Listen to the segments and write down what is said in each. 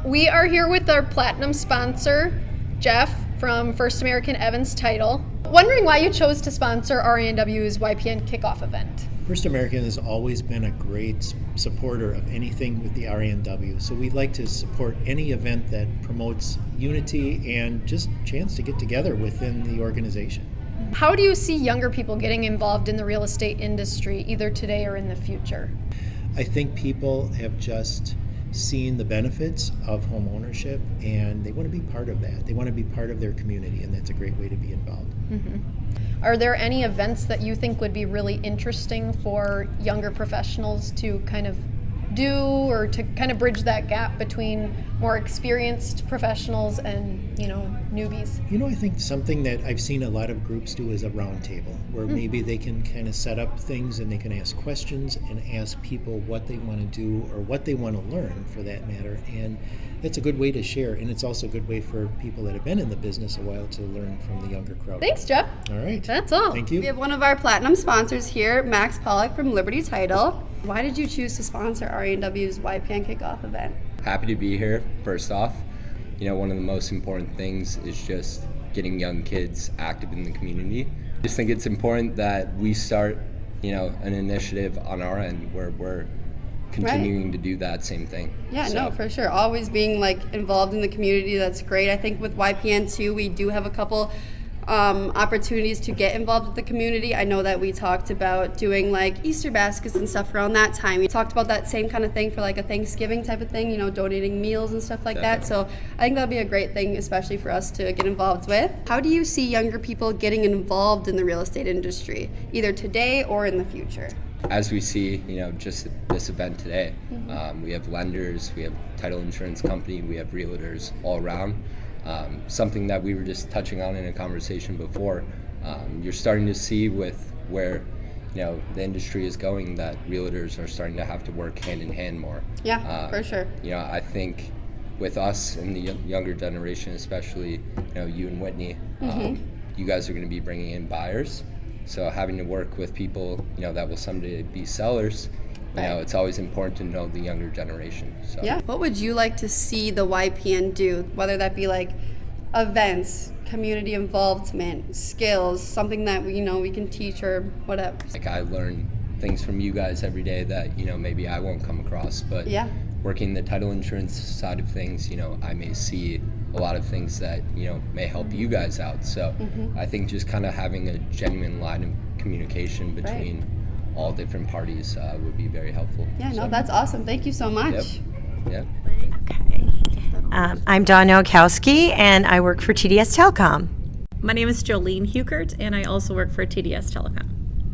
We are here with our platinum sponsor, Jeff from First American Evans Title. Wondering why you chose to sponsor RANW's YPN KIckOff event. First American has always been a great supporter of anything with the RANW, so we'd like to support any event that promotes unity and just a chance to get together within the organization. How do you see younger people getting involved in the real estate industry, either today or in the future? I think people have just seen the benefits of home ownership and they want to be part of that. They want to be part of their community, and that's a great way to be involved. Mm-hmm. Are there any events that you think would be really interesting for younger professionals to kind of do, or to kind of bridge that gap between more experienced professionals and, newbies? I think something that I've seen a lot of groups do is a round table where maybe they can kind of set up things and they can ask questions and ask people what they want to do or what they want to learn, for that matter. And that's a good way to share, and it's also a good way for people that have been in the business a while to learn from the younger crowd. Thanks, Jeff. All right. That's all. Thank you. We have one of our platinum sponsors here, Max Pollock from Liberty Title. Why did you choose to sponsor RANW's YPN KIckOff event? Happy to be here, first off. One of the most important things is just getting young kids active in the community. I just think it's important that we start, an initiative on our end where we're continuing to do that same thing. Yeah, no, for sure. Always being involved in the community, that's great. I think with YPN too, we do have a couple opportunities to get involved with the community. I know that we talked about doing Easter baskets and stuff around that time. We talked about that same kind of thing for a Thanksgiving type of thing, donating meals and stuff like that. So I think that'd be a great thing, especially for us to get involved with. How do you see younger people getting involved in the real estate industry, either today or in the future? As we see, just this event today, we have lenders, we have title insurance company, we have realtors all around. Something that we were just touching on in a conversation before, you're starting to see with where the industry is going, that realtors are starting to have to work hand in hand more. Yeah, for sure. I think with us and the younger generation, especially you and Whitney, you guys are going to be bringing in buyers. So having to work with people that will someday be sellers, it's always important to know the younger generation. So. Yeah. What would you like to see the YPN do, whether that be events, community involvement, skills, something that we can teach or whatever? I learn things from you guys every day that maybe I won't come across, but working the title insurance side of things, I may see a lot of things that may help you guys out. So I think just kind of having a genuine line of communication between all different parties would be very helpful. Yeah, no, that's awesome. Thank you so much. Yep. Okay. I'm Dawn Nowakowski, and I work for TDS Telecom. My name is Jolene Hukert, and I also work for TDS Telecom.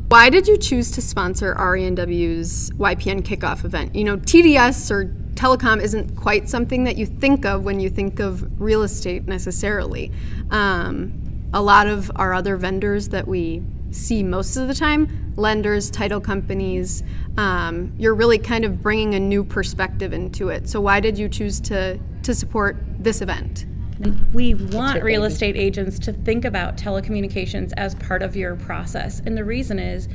Why did you choose to sponsor RANW's YPN KIckOff event? TDS or telecom isn't quite something that you think of when you think of real estate necessarily. A lot of our other vendors that we see most of the time, lenders, title companies, you're really kind of bringing a new perspective into it. So why did you choose to support this event? We want real estate agents to think about telecommunications as part of your process. And the reason is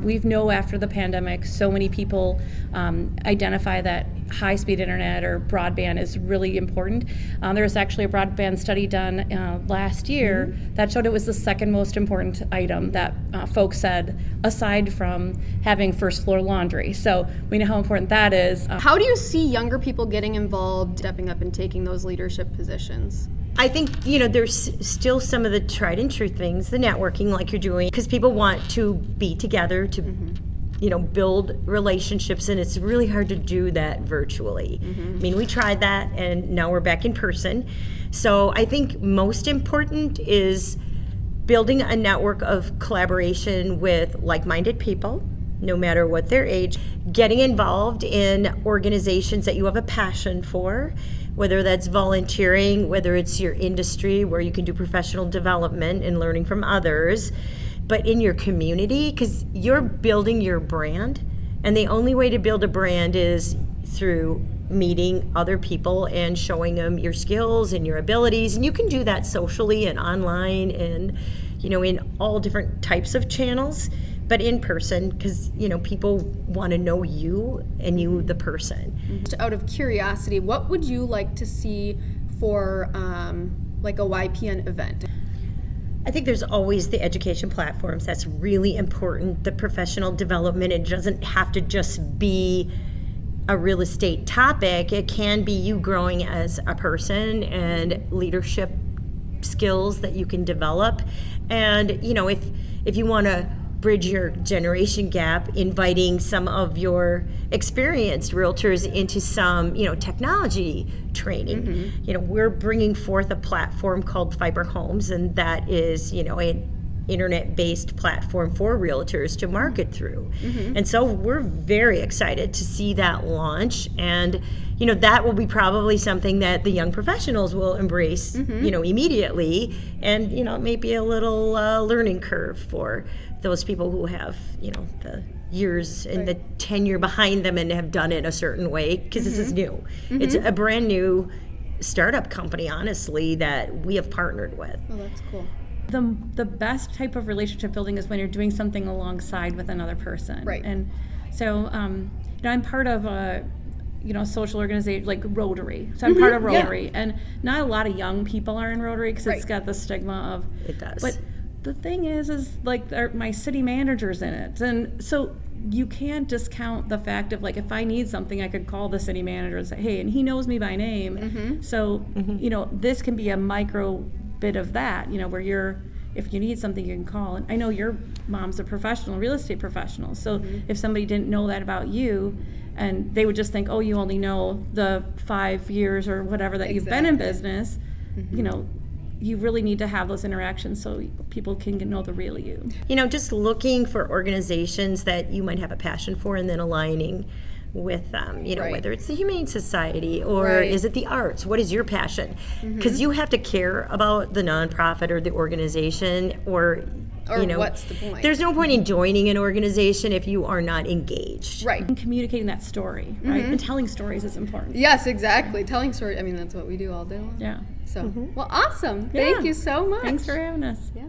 we know after the pandemic, so many people identify that high-speed internet or broadband is really important. There was actually a broadband study done last year that showed it was the second most important item that folks said, aside from having first floor laundry. So we know how important that is. How do you see younger people getting involved, stepping up and taking those leadership positions? I think, there's still some of the tried and true things, the networking like you're doing, because people want to be together to, build relationships, and it's really hard to do that virtually. I mean, we tried that, and now we're back in person. So I think most important is building a network of collaboration with like-minded people, no matter what their age, getting involved in organizations that you have a passion for, whether that's volunteering, whether it's your industry where you can do professional development and learning from others, but in your community, because you're building your brand, and the only way to build a brand is through meeting other people and showing them your skills and your abilities, and you can do that socially and online and in all different types of channels. but in person, because people want to know you and you the person. Just out of curiosity, what would you like to see for like a YPN event? I think there's always the education platforms. That's really important. The professional development, it doesn't have to just be a real estate topic. It can be you growing as a person and leadership skills that you can develop. And if you want to bridge your generation gap, inviting some of your experienced realtors into some technology training. We're bringing forth a platform called Fiber Homes, and that is an internet-based platform for realtors to market through. And so we're very excited to see that launch, and that will be probably something that the young professionals will embrace immediately, and it may be a little learning curve for those people who have the years and the tenure behind them and have done it a certain way, because this is new. It's a brand new startup company, honestly, that we have partnered with. Oh, that's cool. The best type of relationship building is when you're doing something alongside with another person. Right. And so, I'm part of a social organization like Rotary. So I'm part of Rotary, and not a lot of young people are in Rotary because it's got the stigma of. It does. But the thing is like my city manager's in it, and so you can't discount the fact of like if I need something, I could call the city manager and say, hey, and he knows me by name. So this can be a micro bit of that, where if you need something, you can call. And I know your mom's a professional, real estate professional. So if somebody didn't know that about you, and they would just think, oh, you only know the 5 years or whatever that you've been in business, you really need to have those interactions so people can know the real you. Just looking for organizations that you might have a passion for and then aligning with them, whether it's the Humane Society or is it the arts? What is your passion? Because you have to care about the nonprofit or the organization, or what's the point? There's no point in joining an organization if you are not engaged. Right. And communicating that story, right? And telling stories is important. Yes, exactly. Telling stories. I mean, that's what we do all day long. Yeah. So, well, awesome. Thank you so much. Thanks for having us. Yeah.